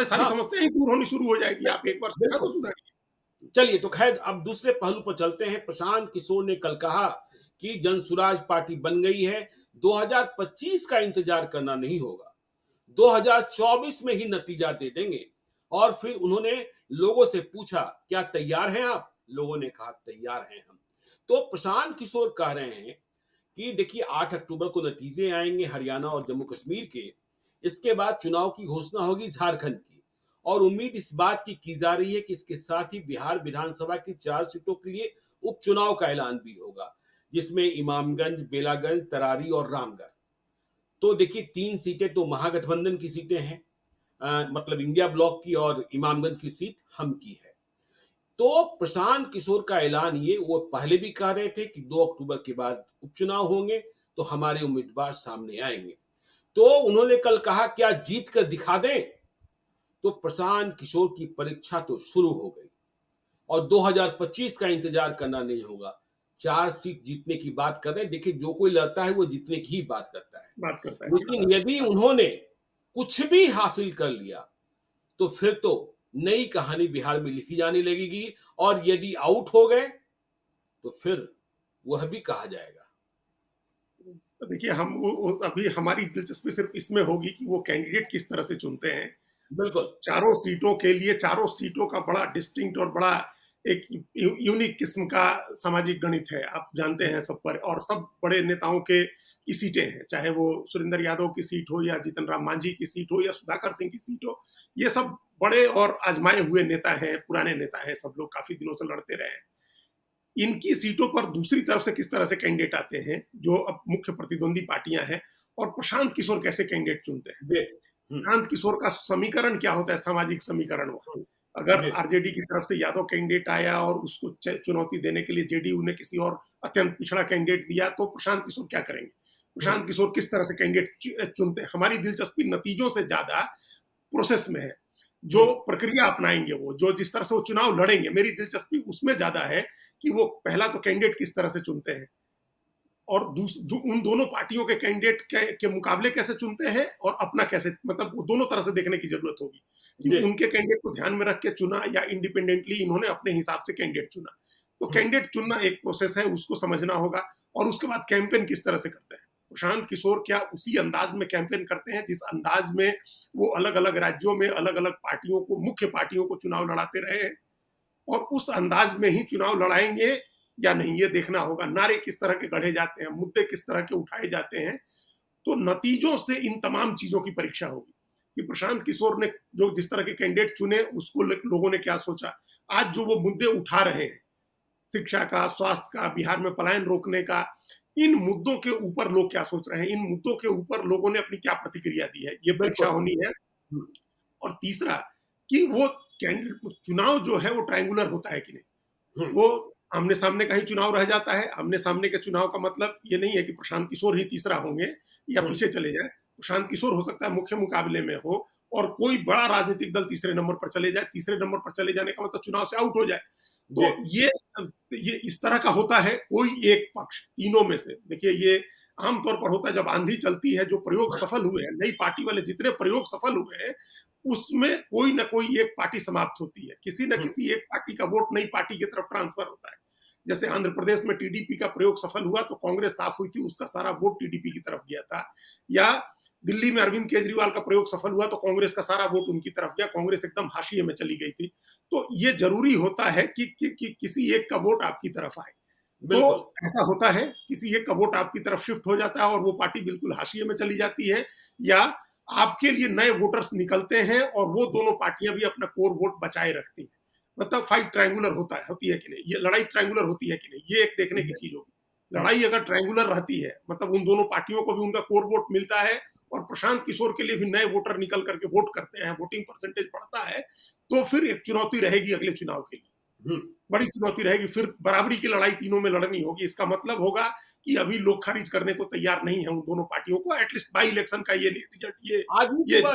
हाँ। समस्याएं ही दूर होनी शुरू हो जाएगी। आप एक बार शिक्षा तो बिल्कुल। सुधारिए। चलिए, तो खैर अब दूसरे पहलू पर चलते हैं। प्रशांत किशोर ने कल कहा कि जनसुराज पार्टी बन गई है, 2025 का इंतजार करना नहीं होगा, 2024 में ही नतीजा दे देंगे। और फिर उन्होंने लोगों से पूछा, क्या तैयार हैं आप? लोगों ने कहा तैयार हैं हम। तो प्रशांत किशोर कह रहे हैं कि देखिए 8 अक्टूबर को नतीजे आएंगे हरियाणा और जम्मू कश्मीर के। इसके बाद चुनाव की घोषणा होगी झारखंड की। और उम्मीद इस बात की जा रही है कि इसके साथ ही बिहार विधानसभा की 4 सीटों के लिए उपचुनाव का ऐलान भी होगा, जिसमें इमामगंज, बेलागंज, तरारी और रामगढ़। तो देखिए 3 सीटें तो महागठबंधन की सीटें हैं, मतलब इंडिया ब्लॉक की, और इमामगंज की सीट हम की है। तो प्रशांत किशोर का ऐलान, ये वो पहले भी कह रहे थे कि 2 अक्टूबर के बाद उपचुनाव होंगे तो हमारे उम्मीदवार सामने आएंगे। तो उन्होंने कल कहा क्या जीत कर दिखा दें? तो प्रशांत किशोर की परीक्षा तो शुरू हो गई और 2025 का इंतजार करना नहीं होगा। 4 सीट जीतने की बात कर रहे हैं। देखिए जो कोई लड़ता है वो जीतने की ही बात करता है। बात करता है, ठीक लेकिन बात है। यदि उन्होंने कुछ भी हासिल कर लिया तो फिर तो नई कहानी बिहार में लिखी जाने लगेगी और यदि आउट हो गए तो फिर वह भी कहा जाएगा। तो देखिए हम वो अभी हमारी दिलचस्पी सिर्फ इसमें होगी कि वो कैंडिडेट किस तरह से चुनते हैं। बिल्कुल। चारों सीटों के लिए चारों सीटों का बड़ा डिस्टिंक्ट और बड़ा एक यूनिक किस्म का सामाजिक गणित है, आप जानते हैं सब पर, और सब बड़े नेताओं के की सीटें हैं, चाहे वो सुरेंद्र यादव की सीट हो या जीतन राम मांझी की सीट हो या सुधाकर सिंह की सीट हो। ये सब बड़े और आजमाए हुए नेता हैं, पुराने नेता हैं, सब लोग काफी दिनों से लड़ते रहे हैं। इनकी सीटों पर दूसरी तरफ से किस तरह से कैंडिडेट आते हैं जो अब मुख्य प्रतिद्वंदी पार्टियां हैं, और प्रशांत किशोर कैसे कैंडिडेट चुनते हैं। जी। हुँ, प्रशांत किशोर का समीकरण क्या होता है, सामाजिक समीकरण वहाँ? हुँ। अगर जी। आरजेडी की तरफ से यादव कैंडिडेट आया और उसको चुनौती देने के लिए जेडीयू ने किसी और अत्यंत पिछड़ा कैंडिडेट दिया, तो प्रशांत किशोर क्या करेंगे? हुँ, प्रशांत किशोर किस तरह से कैंडिडेट चुनते हैं? हमारी दिलचस्पी नतीजों से ज्यादा प्रोसेस में है। जो हुँ। प्रक्रिया अपनाएंगे वो, जो जिस तरह से वो चुनाव लड़ेंगे, मेरी दिलचस्पी उसमें ज्यादा है कि वो पहला तो कैंडिडेट किस तरह से चुनते हैं, और उन दोनों पार्टियों के कैंडिडेट के मुकाबले कैसे चुनते हैं, और अपना कैसे, मतलब वो दोनों तरह से देखने की जरूरत होगी कि जी। उनके कैंडिडेट को ध्यान में रख के चुना या इंडिपेंडेंटली इन्होंने अपने हिसाब से कैंडिडेट चुना। तो हुँ, कैंडिडेट चुनना एक प्रोसेस है, उसको समझना होगा, और उसके बाद कैंपेन किस तरह से करते हैं। प्रशांत किशोर क्या उसी अंदाज में कैंपेन करते हैं जिस अंदाज में वो अलग अलग राज्यों में अलग अलग पार्टियों को, मुख्य पार्टियों को चुनाव लड़ाते रहे हैं, और उस अंदाज में ही चुनाव लड़ाएंगे या नहीं, ये देखना होगा। नारे किस तरह के गढ़े जाते हैं, मुद्दे किस तरह के उठाए जाते हैं, तो नतीजों से इन तमाम चीजों की परीक्षा होगी कि प्रशांत किशोर ने जो जिस तरह के कैंडिडेट चुने उसको लोगों ने क्या सोचा। आज जो वो मुद्दे उठा रहे हैं, शिक्षा का, स्वास्थ्य का, बिहार में पलायन रोकने का, इन मुद्दों के ऊपर लोग क्या सोच रहे हैं, इन मुद्दों के ऊपर लोगों ने अपनी क्या प्रतिक्रिया दी है, ये परीक्षा बिल्कुल। होनी है। हुँ, और तीसरा कि वो कैंडिडेट चुनाव जो है वो ट्रायंगुलर होता है कि नहीं। हुँ, वो आमने सामने का ही चुनाव रह जाता है। आमने सामने के चुनाव का मतलब ये नहीं है कि प्रशांत किशोर ही तीसरा होंगे या हुँ। पीछे चले जाए। प्रशांत किशोर हो सकता है मुख्य मुकाबले में हो, और कोई बड़ा राजनीतिक दल तीसरे नंबर पर चले जाए। तीसरे नंबर पर चले जाने का मतलब चुनाव से आउट हो जाए। जी। तो ये इस तरह का होता है। कोई एक पक्ष तीनों में से, देखिए ये आमतौर पर होता है जब आंधी चलती है, जो प्रयोग सफल हुए हैं, नई पार्टी वाले जितने प्रयोग सफल हुए हैं, उसमें कोई ना कोई एक पार्टी समाप्त होती है, किसी न हुँ, किसी एक पार्टी का वोट नई पार्टी की तरफ ट्रांसफर होता है। जैसे आंध्र प्रदेश में टीडीपी का प्रयोग सफल हुआ तो कांग्रेस साफ हुई थी, उसका सारा वोट टीडीपी की तरफ गया था। या दिल्ली में अरविंद केजरीवाल का प्रयोग सफल हुआ तो कांग्रेस का सारा वोट उनकी तरफ गया, कांग्रेस एकदम हाशिए में चली गई थी। तो ये जरूरी होता है कि किसी एक का वोट आपकी तरफ आए। तो बिल्कुल। ऐसा होता है, किसी एक का वोट आपकी तरफ शिफ्ट हो जाता है और वो पार्टी बिल्कुल हाशिए में चली जाती है, या आपके लिए नए वोटर्स निकलते हैं और वो दोनों पार्टियां भी अपना कोर वोट बचाए रखती हैं। मतलब फाइट ट्रायंगुलर होती है कि नहीं, ये लड़ाई ट्रायंगुलर होती है कि नहीं, ये एक देखने की चीज होगी। हुँ, लड़ाई अगर ट्रायंगुलर रहती है, मतलब उन दोनों पार्टियों को भी उनका कोर वोट मिलता है और प्रशांत किशोर के लिए भी नए वोटर निकल करके वोट करते हैं, वोटिंग परसेंटेज बढ़ता है, तो फिर एक चुनौती रहेगी अगले चुनाव के लिए। हुँ। बड़ी चुनौती रहेगी, फिर बराबरी की लड़ाई तीनों में लड़नी होगी। इसका मतलब होगा कि अभी लोग खारिज करने को तैयार नहीं है उन दोनों पार्टियों को, एटलीस्ट बाई इलेक्शन का ये रिजल्ट ये आज निकलेगा।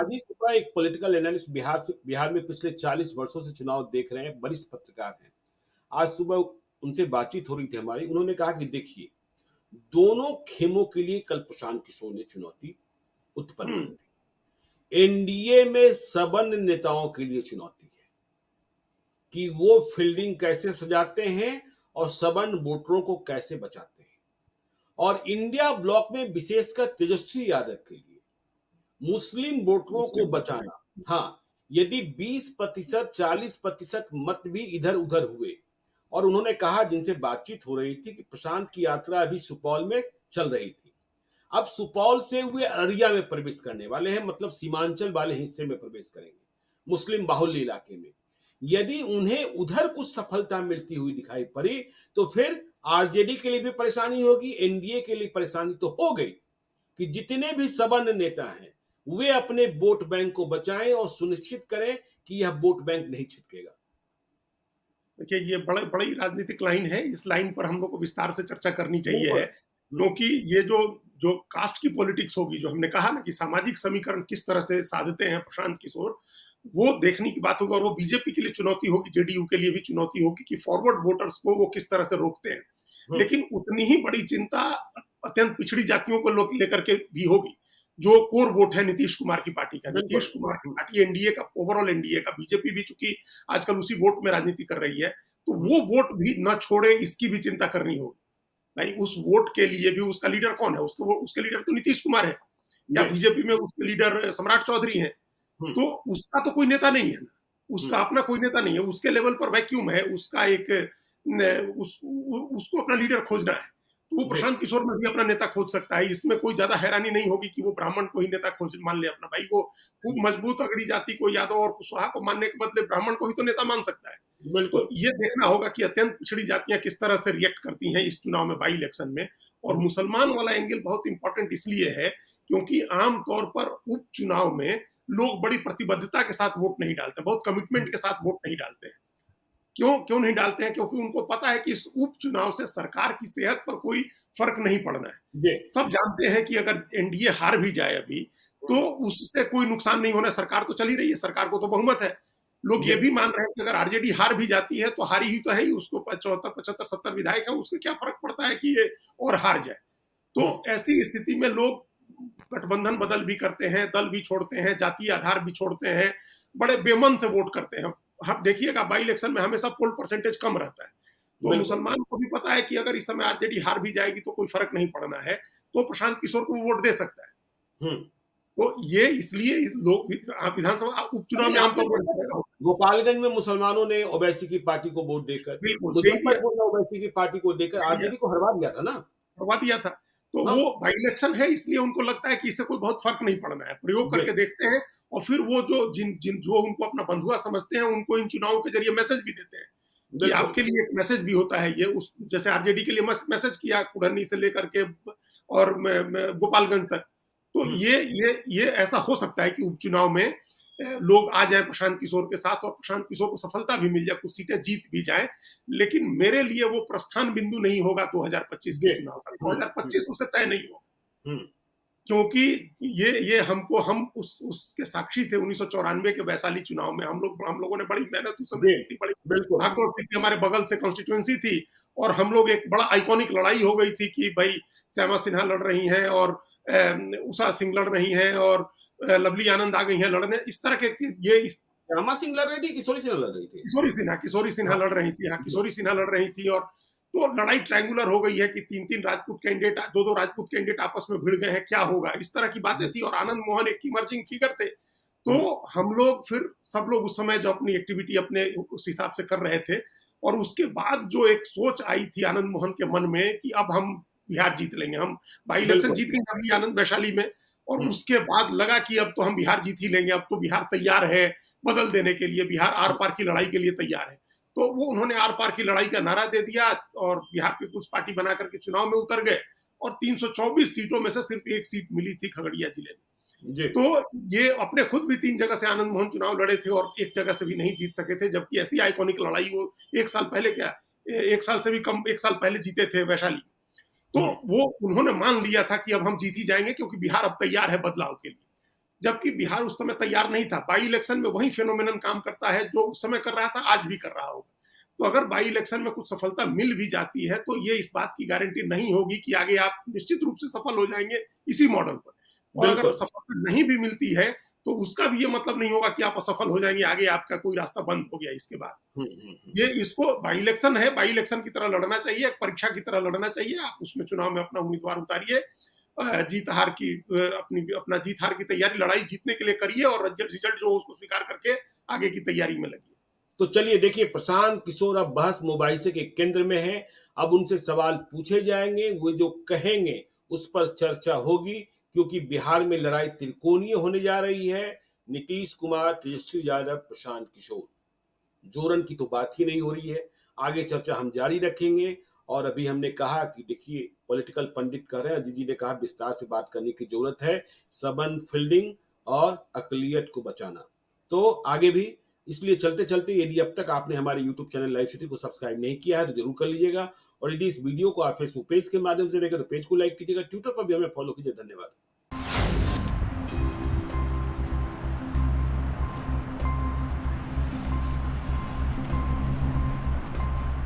ही सुबह एक पॉलिटिकल एनालिस्ट बिहार में पिछले 40 वर्षों से चुनाव देख रहे हैं, वरिष्ठ पत्रकार हैं। आज सुबह उनसे बातचीत हो रही थी हमारी, उन्होंने कहा कि देखिए, दोनों खेमों के लिए कल प्रशांत किशोर ने चुनौती उत्पन्न कर हम्म, दी। एनडीए में सबंध नेताओं के लिए चुनौती है कि वो फील्डिंग कैसे सजाते हैं और सबंध वोटरों को कैसे बचाते हैं। और इंडिया ब्लॉक में विशेषकर तेजस्वी यादव के लिए मुस्लिम वोटरों को मुस्लिम वोट बैंक। बचाना। हाँ, यदि 20% 40% मत भी इधर उधर हुए, और उन्होंने कहा जिनसे बातचीत हो रही थी कि प्रशांत की यात्रा अभी सुपौल में चल रही थी, अब सुपौल से वे अररिया में प्रवेश करने वाले हैं, मतलब सीमांचल वाले हिस्से में प्रवेश करेंगे, मुस्लिम बाहुल्य इलाके में। यदि उन्हें उधर कुछ सफलता मिलती हुई दिखाई पड़ी तो फिर आरजेडी के लिए भी परेशानी होगी, एनडीए के लिए परेशानी तो हो गई कि जितने भी सबंध नेता हैं वे अपने वोट बैंक को बचाएं और सुनिश्चित करें कि यह वोट बैंक नहीं छिटकेगा। देखिए ये बड़ी राजनीतिक लाइन है, इस लाइन पर हम लोग को विस्तार से चर्चा करनी चाहिए बिल्कुल। है, क्योंकि ये जो जो कास्ट की पॉलिटिक्स होगी, जो हमने कहा ना कि सामाजिक समीकरण किस तरह से साधते हैं प्रशांत किशोर, वो देखने की बात होगी और वो बीजेपी के लिए चुनौती होगी, जेडीयू के लिए भी चुनौती होगी कि फॉरवर्ड वोटर्स को वो किस तरह से रोकते हैं। हुँ, लेकिन उतनी ही बड़ी चिंता अत्यंत पिछड़ी जातियों को लेकर के भी होगी, जो कोर वोट है नीतीश कुमार की पार्टी का। नीतीश बिल्कुल। कुमार की हुँ, पार्टी एनडीए का, ओवरऑल एनडीए का, बीजेपी भी चूंकि आजकल उसी वोट में राजनीति कर रही है, तो हुँ, वो वोट भी न छोड़े, इसकी भी चिंता करनी होगी। भाई उस वोट के लिए भी उसका लीडर कौन है? उसके लीडर तो नीतीश कुमार है, या जी, बीजेपी में उसके लीडर सम्राट चौधरी हैं। हुँ, तो उसका तो कोई नेता नहीं है ना, हुँ, उसका अपना कोई नेता नहीं है, उसके लेवल पर वैक्यूम है, उसका एक उसको अपना लीडर खोजना है। तो वो जी, प्रशांत किशोर में भी अपना नेता खोज सकता है, इसमें कोई ज्यादा हैरानी नहीं होगी कि वो ब्राह्मण को ही नेता खोज मान ले अपना। भाई वो खूब हुँ, मजबूत अगड़ी जाति को, यादव और कुशवाहा को मानने के बदले ब्राह्मण को ही तो नेता मान सकता है। तो बिल्कुल। ये देखना होगा कि अत्यंत पिछड़ी जातियां किस तरह से रिएक्ट करती हैं इस चुनाव में, बाई इलेक्शन में। और हुँ, मुसलमान वाला एंगल बहुत इंपॉर्टेंट इसलिए है क्योंकि आमतौर पर उपचुनाव में लोग बड़ी प्रतिबद्धता के साथ वोट नहीं डालते, बहुत हुँ, कमिटमेंट के साथ वोट नहीं डालते हैं। क्यों क्यों नहीं डालते हैं? क्योंकि उनको पता है कि इस उपचुनाव से सरकार की सेहत पर कोई फर्क नहीं पड़ना है। जी, सब जानते हैं कि अगर एनडीए हार भी जाए अभी, हुँ, तो उससे कोई नुकसान नहीं होना, सरकार तो चल ही रही है, सरकार को तो बहुमत है। लोग ये जी, भी मान रहे हैं कि अगर आरजेडी हार भी जाती है, तो हारी ही तो है ही, उसको 74, 75, 70 विधायक है, उससे क्या फ़र्क पड़ता है कि ये और हार जाए। हुँ, तो ऐसी स्थिति में लोग गठबंधन बदल भी करते हैं, दल भी छोड़ते हैं, जातीय आधार भी छोड़ते हैं, बड़े बेमन से वोट करते हैं। आप देखिएगा बाई इलेक्शन में हमेशा पोल परसेंटेज कम रहता है। तो बिल्कुल। मुसलमान को भी पता है कि अगर इस समय आरजेडी हार भी जाएगी तो कोई फ़र्क नहीं पड़ना है, तो प्रशांत किशोर को वोट दे सकता है। हुँ, तो ये इसलिए लोग विधानसभा उपचुनाव नहीं में आपने आमतौर पर इस देखा तरह था, का होता गोपालगंज में मुसलमानों ने ओवैसी की पार्टी को वोट देकर, है। बिल्कुल, दे ही दिया, मुजफ्फरपुर में ओवैसी की पार्टी को देकर दे दिया, आरजेडी को हरवा दिया था ना? करवा दिया था। तो हाँ, वो बाई इलेक्शन है, इसलिए उनको लगता है कि इससे कोई बहुत फ़र्क नहीं पड़ना है। प्रयोग जी, करके देखते हैं और फिर वो जो जिन जिन जो उनको अपना बंधुआ समझते हैं, उनको इन चुनावों के ज़रिए मैसेज भी देते हैं कि बिल्कुल। आपके लिए एक मैसेज भी होता है ये, उस जैसे आरजेडी के लिए मैसेज किया कुढ़नी से लेकर के और गोपालगंज तक। तो हुँ, ये ऐसा हो सकता है कि उपचुनाव में लोग आ जाएँ प्रशांत किशोर के साथ और प्रशांत किशोर को सफलता भी मिल जाए, कुछ सीटें जीत भी जाएँ। लेकिन मेरे लिए वो प्रस्थान बिंदु नहीं होगा 2025 के जी, चुनाव का। हुँ, हुँ, 2025 उससे तय नहीं होगा। हुँ, क्योंकि ये हम उसके साक्षी थे 1994 के वैशाली चुनाव में। हम लोगों ने बड़ी मेहनत उस समय जी, की थी, बड़ी बिल्कुल। भागदौड़ की थी, हमारे बगल से कॉन्स्टिट्यूएंसी थी और हम लोग, एक बड़ा आइकॉनिक लड़ाई हो गई थी कि भई श्यामा सिन्हा लड़ रही हैं और उषा सिंह लड़ रही हैं और लवली आनंद आ गई हैं लड़ने। इस तरह के ये इस श्यामा सिंह लड़ रही थी, किशोरी सिन्हा लड़ रही थी? किशोरी सिन्हा हाँ, लड़ रही थी। हाँ, जी, किशोरी सिन्हा लड़ रही थी और तो लड़ाई ट्रायंगुलर हो गई है कि 3-3 राजपूत कैंडिडेट, 2-2 राजपूत कैंडिडेट आपस में भिड़ गए हैं, क्या होगा? इस तरह की बातें जी, थी और आनंद मोहन एक इमर्जिंग फिगर थे। तो हुँ, हम लोग फिर सब लोग उस समय जो अपनी एक्टिविटी अपने उस हिसाब से कर रहे थे और उसके बाद जो एक सोच आई थी आनंद मोहन के मन में कि अब हम बिहार जीत लेंगे। हम बाई इलेक्शन बिल्कुल। जीत गए लवली आनंद वैशाली में और हुँ, उसके बाद लगा कि अब तो हम बिहार जीत ही लेंगे, अब तो बिहार तैयार है बदल देने के लिए, बिहार हुँ, आर-पार की लड़ाई के लिए तैयार है। तो वो उन्होंने आर-पार की लड़ाई का नारा दे दिया और बिहार पीपुल्स पार्टी बना करके चुनाव में उतर गए और 324 सीटों में से सिर्फ 1 सीट मिली थी खगड़िया जिले में। जी, तो ये अपने खुद भी 3 जगह से आनंद मोहन चुनाव लड़े थे और 1 जगह से भी नहीं जीत सके थे, जबकि ऐसी आइकॉनिक लड़ाई वो 1 साल पहले, क्या 1 साल से भी कम, 1 साल पहले जीते थे वैशाली। तो हुँ, वो उन्होंने मान लिया था कि अब हम जीत ही जाएँगे क्योंकि बिहार अब तैयार है बदलाव के लिए। जबकि बिहार उस समय तैयार नहीं था। बाई इलेक्शन में वही फेनोमेनन काम करता है जो उस समय कर रहा था, आज भी कर रहा होगा। तो अगर बाई इलेक्शन में कुछ सफलता मिल भी जाती है, तो ये इस बात की गारंटी नहीं होगी कि आगे आप निश्चित रूप से सफल हो जाएँगे इसी मॉडल पर। और अगर बिल्कुल। सफलता नहीं भी मिलती है, तो उसका भी ये मतलब नहीं होगा कि आप असफल हो जाएँगे, आगे आपका कोई रास्ता बंद हो गया इसके बाद। हुँ, हुँ, हुँ, ये इसको बाई इलेक्शन है, बाई इलेक्शन की तरह लड़ना चाहिए, एक परीक्षा की तरह लड़ना चाहिए। आप उसमें चुनाव में अपना उम्मीदवार उतारिए, जीत हार की अपना जीत हार की तैयारी, लड़ाई जीतने के लिए करिए और रिजल्ट जो हो उसको स्वीकार करके आगे की तैयारी में लगिए। तो चलिए देखिए प्रशांत किशोर अब बहस मुबाहिसे के केंद्र में हैं। अब उनसे सवाल पूछे जाएँगे, वो जो कहेंगे उस पर चर्चा होगी क्योंकि बिहार में लड़ाई त्रिकोणीय होने जा रही है। नीतीश कुमार, तेजस्वी यादव, प्रशांत किशोर। जोरन की तो बात ही नहीं हो रही है। आगे चर्चा हम जारी रखेंगे और अभी हमने कहा कि देखिए पॉलिटिकल पंडित कह रहे हैं, अजीत जी ने कहा विस्तार से बात करने की ज़रूरत है, सबन फील्डिंग और अक़लियत को बचाना। तो आगे भी इसलिए चलते-चलते यदि अब तक आपने हमारे यूट्यूब चैनल लाइव सिटी को सब्सक्राइब नहीं किया है तो ज़रूर कर लीजिएगा और यदि इस वीडियो को आप फेसबुक पेज के माध्यम से देखें तो पेज को लाइक कीजिएगा, ट्विटर पर भी हमें फॉलो कीजिए। धन्यवाद।